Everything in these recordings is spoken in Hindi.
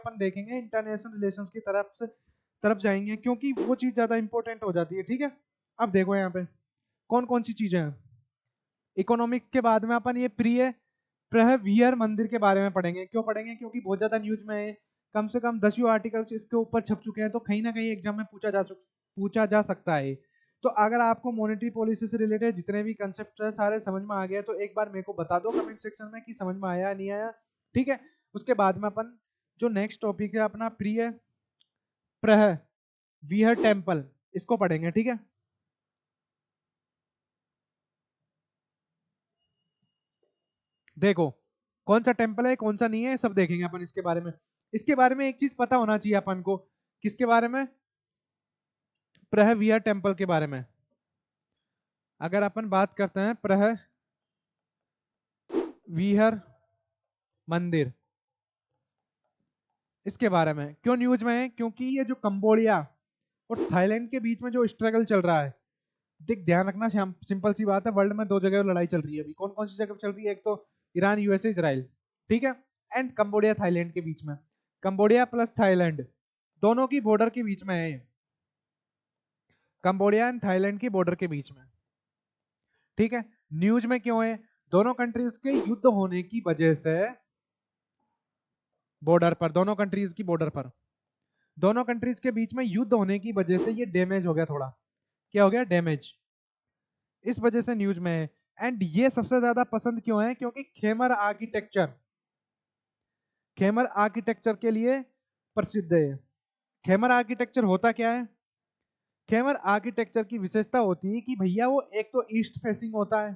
अपन देखेंगे इंटरनेशनल रिलेशंस की तरफ जाएंगे, क्योंकि वो चीज ज्यादा इंपॉर्टेंट हो जाती है। ठीक है, अब देखो यहाँ पे कौन कौन सी चीजें हैं। इकोनॉमिक्स के बाद में अपन ये प्रिय प्रहवियर मंदिर के बारे में पढ़ेंगे। क्यों पढ़ेंगे? क्योंकि बहुत ज्यादा न्यूज में है, कम से कम 10 आर्टिकल्स इसके ऊपर छप चुके हैं, तो कहीं ना कहीं एग्जाम में पूछा जा सकता है। तो अगर आपको मॉनेटरी पॉलिसी से रिलेटेड जितने भी कंसेप्ट है सारे समझ में आ गए, तो एक बार मेरे को बता दो कमेंट सेक्शन में कि समझ में आया या नहीं आया। ठीक है, उसके बाद में अपन जो नेक्स्ट टॉपिक है अपना प्रिय प्रह विहर टेम्पल, इसको पढ़ेंगे। ठीक है, देखो कौन सा टेम्पल है कौन सा नहीं है सब देखेंगे अपन इसके बारे में। इसके बारे में एक चीज पता होना चाहिए अपन को, किसके बारे में? प्रहवियर टेम्पल के बारे में। अगर अपन बात करते हैं प्रहविहर मंदिर, इसके बारे में क्यों न्यूज में है? क्योंकि ये जो कंबोडिया और थाईलैंड के बीच में जो स्ट्रगल चल रहा है, देख ध्यान रखना, सिंपल सी बात है, वर्ल्ड में दो जगह लड़ाई चल रही है अभी। कौन कौन सी जगह चल रही है? एक तो ईरान, यूएसए, इजराइल, ठीक है, एंड कंबोडिया थाईलैंड के बीच में। कंबोडिया प्लस थाईलैंड दोनों की बॉर्डर के बीच में है, कंबोडिया एंड थाईलैंड की बॉर्डर के बीच में। ठीक है, न्यूज में क्यों है? दोनों कंट्रीज के युद्ध होने की वजह से बॉर्डर पर, दोनों कंट्रीज की बॉर्डर पर, दोनों कंट्रीज के बीच में युद्ध होने की वजह से ये डैमेज हो गया थोड़ा। क्या हो गया? डैमेज। इस वजह से न्यूज में है। एंड ये सबसे ज्यादा पसंद क्यों है? क्योंकि खेमर आर्किटेक्चर, खेमर आर्किटेक्चर के लिए प्रसिद्ध है। खेमर आर्किटेक्चर होता क्या है? खेमर आर्किटेक्चर की विशेषता होती है कि भैया वो एक तो ईस्ट फेसिंग होता है,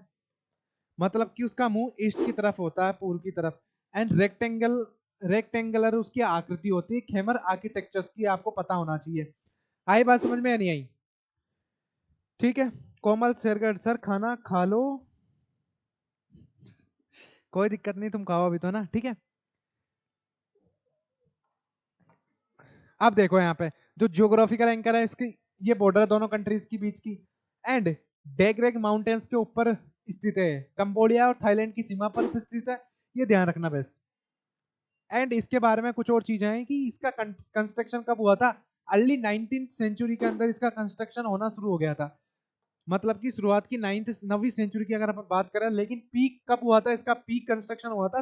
मतलब कि उसका मुंह ईस्ट की तरफ होता है, पूर्व की तरफ, एंड रेक्टेंगुलर उसकी आकृति होती है। खेमर आर्किटेक्चर्स की आपको पता होना चाहिए। आई बात समझ में या नहीं आई? ठीक है, कोमल शेरगढ़ सर खाना खा लो, कोई दिक्कत नहीं, तुम खाओ अभी तो ना। ठीक है, अब देखो यहाँ पे जो जियोग्राफिकल एंकर है इसकी, ये बॉर्डर है दोनों कंट्रीज की बीच की, एंड डेग्रेग माउंटेन्स के ऊपर स्थित है, कंबोडिया और थाईलैंड की सीमा पर स्थित है, ये ध्यान रखना बस। एंड इसके बारे में कुछ और चीजें हैं कि इसका कंस्ट्रक्शन कब हुआ था? अर्ली 19th सेंचुरी के अंदर इसका कंस्ट्रक्शन होना शुरू हो गया था, मतलब कि शुरुआत की 9वीं सेंचुरी की अगर अपन बात करें। लेकिन पीक कब हुआ था? इसका पीक कंस्ट्रक्शन हुआ था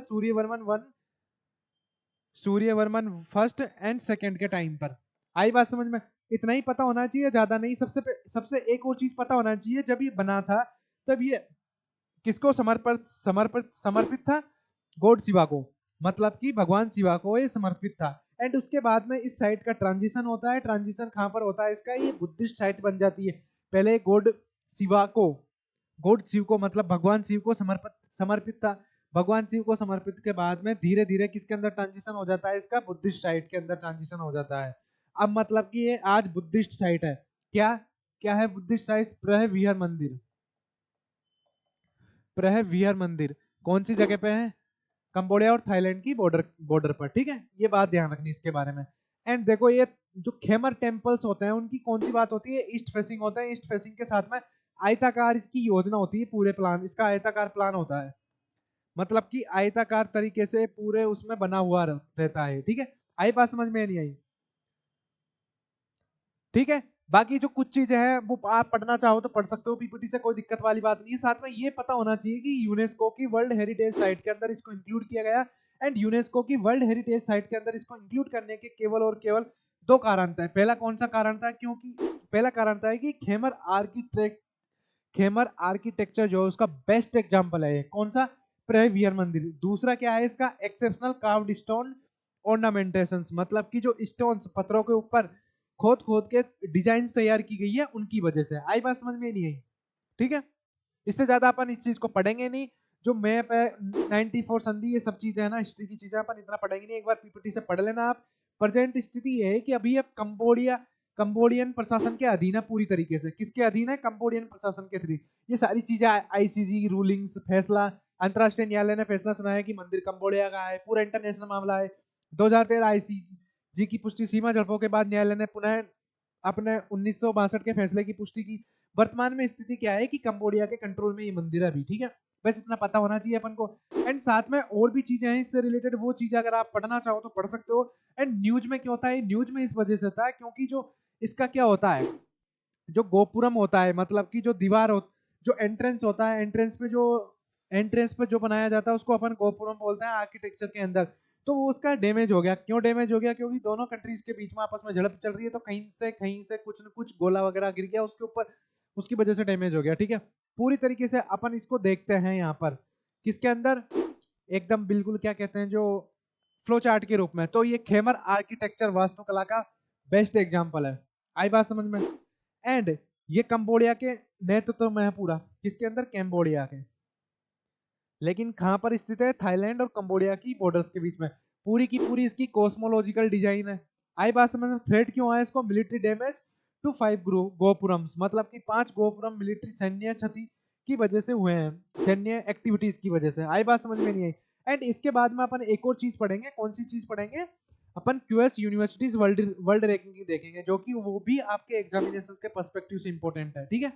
सूर्यवर्मन फर्स्ट एंड सेकंड के टाइम पर। आई बात समझ में? इतना ही पता होना चाहिए, ज्यादा नहीं। सबसे एक और चीज पता होना चाहिए, जब ये बना था तब ये किसको समर्पित था? गॉड शिवा को, मतलब कि भगवान शिवा को ये समर्पित था। एंड उसके बाद में इस साइट का ट्रांजिशन होता है। ट्रांजिशन कहां पर होता है इसका? ये बुद्धिस्ट साइट बन जाती है। पहले शिवा को गॉड शिव को, मतलब भगवान शिव को समर्पित समर्पित था। भगवान शिव को समर्पित के बाद में धीरे धीरे किसके अंदर ट्रांजिशन हो जाता है इसका? बुद्धिस्ट साइट के अंदर ट्रांजिशन हो जाता है। अब मतलब कि ये आज बुद्धिस्ट साइट है। क्या क्या है बुद्धिस्ट साइट? प्रहविहर मंदिर। प्रहविहर मंदिर कौन सी जगह पे है? कंबोडिया और थाईलैंड की बॉर्डर बॉर्डर पर। ठीक है, ये बात ध्यान रखनी इसके बारे में। एंड देखो ये जो खेमर टेम्पल्स होते हैं उनकी कौन सी बात होती है? ईस्ट फेसिंग होते हैं। ईस्ट फेसिंग के साथ में आयताकार इसकी योजना होती है, पूरे प्लान, इसका आयताकार प्लान होता है, मतलब कि आयताकार तरीके से पूरे उसमें बना हुआ रहता है। ठीक है, आई बात समझ में? नहीं आई? ठीक है, बाकी जो कुछ चीजें हैं वो आप पढ़ना चाहो तो पढ़ सकते हो पीपीटी से, कोई दिक्कत वाली बात नहीं है। साथ में ये पता होना चाहिए कि यूनेस्को की वर्ल्ड हेरिटेज साइट के अंदर इसको इंक्लूड किया गया। एंड यूनेस्को की वर्ल्ड हेरिटेज साइट के अंदर इसको इंक्लूड करने के केवल और केवल दो कारण था। पहला कौन सा कारण था? क्योंकि पहला कारण था कि खेमर आर्किटेक्चर जो है उसका बेस्ट एग्जाम्पल है। कौन सा? प्रेवियर मंदिर। दूसरा क्या है इसका? एक्सेप्शनल कार्व्ड स्टोन ऑर्नामेंटेशंस, मतलब कि जो स्टोन्स पत्थरों के ऊपर खोद खोद के डिजाइन तैयार की गई है उनकी वजह से। आई बात समझ में नहीं आई? ठीक है, इससे ज्यादा अपन इस चीज को पढ़ेंगे नहीं। जो मैप है 94 संधि, ये सब चीजें है ना, हिस्ट्री की चीजें अपन इतना पढ़ेंगे नहीं, एक बार पीपीटी से पढ़ लेना आप। प्रेजेंट स्थिति ये है कि अभी अब कंबोडियन प्रशासन के अधीन है पूरी तरीके से। किसके अधीन है? कंबोडियन प्रशासन के अधीन। ये सारी चीजें आईसीजी रूलिंग्स, फैसला, अंतरराष्ट्रीय न्यायालय ने फैसला सुनाया कि मंदिर कंबोडिया का है, पूरा इंटरनेशनल मामला है। 2013 आईसीजी की पुष्टि, सीमा झड़पों के बाद न्यायालय ने पुनः अपने 1962 के फैसले की पुष्टि की। वर्तमान में स्थिति क्या है कि कंबोडिया के कंट्रोल में ये मंदिर है अभी। ठीक है, बस इतना पता होना चाहिए अपन को। एंड साथ में और भी चीजें हैं इससे रिलेटेड, वो चीजें अगर आप पढ़ना चाहो तो पढ़ सकते हो। एंड न्यूज में क्या होता है, न्यूज में इस वजह से होता है क्योंकि जो इसका क्या होता है, जो गोपुरम होता है, मतलब कि जो दीवार हो, जो एंट्रेंस होता है, एंट्रेंस पे जो बनाया जाता है उसको अपन गोपुरम बोलते हैं आर्किटेक्चर के अंदर। तो वो उसका डैमेज हो गया। क्यों डैमेज हो गया? क्योंकि दोनों कंट्रीज के बीच में आपस में झड़प चल रही है, तो कहीं से कुछ न कुछ गोला वगैरह गिर गया उसके ऊपर, उसकी वजह से डैमेज हो गया। ठीक है, पूरी तरीके से अपन इसको देखते हैं यहाँ पर किसके अंदर, एकदम बिल्कुल क्या कहते हैं, जो फ्लो चार्ट के रूप में। तो ये खेमर आर्किटेक्चर वास्तुकला का बेस्ट एग्जाम्पल है। आई बात समझ में? एंड ये कंबोडिया के नेतृत्व में है पूरा, किसके अंदर, कैम्बोडिया के। लेकिन कहां पर स्थित है, थाईलैंड और कंबोडिया की बॉर्डर्स के बीच में। पूरी की पूरी इसकी कॉस्मोलॉजिकल डिजाइन है। आई बात समझ में? थ्रेट क्यों है इसको, मिलिट्री डैमेज टू 5 गोपुरम्स, मतलब कि 5 गोपुरम मिलिट्री सैन्य क्षति की वजह से हुए हैं, सैन्य एक्टिविटीज की वजह से। आई बात समझ में नहीं आई? एंड इसके बाद में अपन एक और चीज पढ़ेंगे। कौन सी चीज पढ़ेंगे? अपन QS universities world world ranking देखेंगे, जो कि वो भी आपके एग्जामिनेशन के पर्सपेक्टिव से इंपॉर्टेंट है। ठीक है।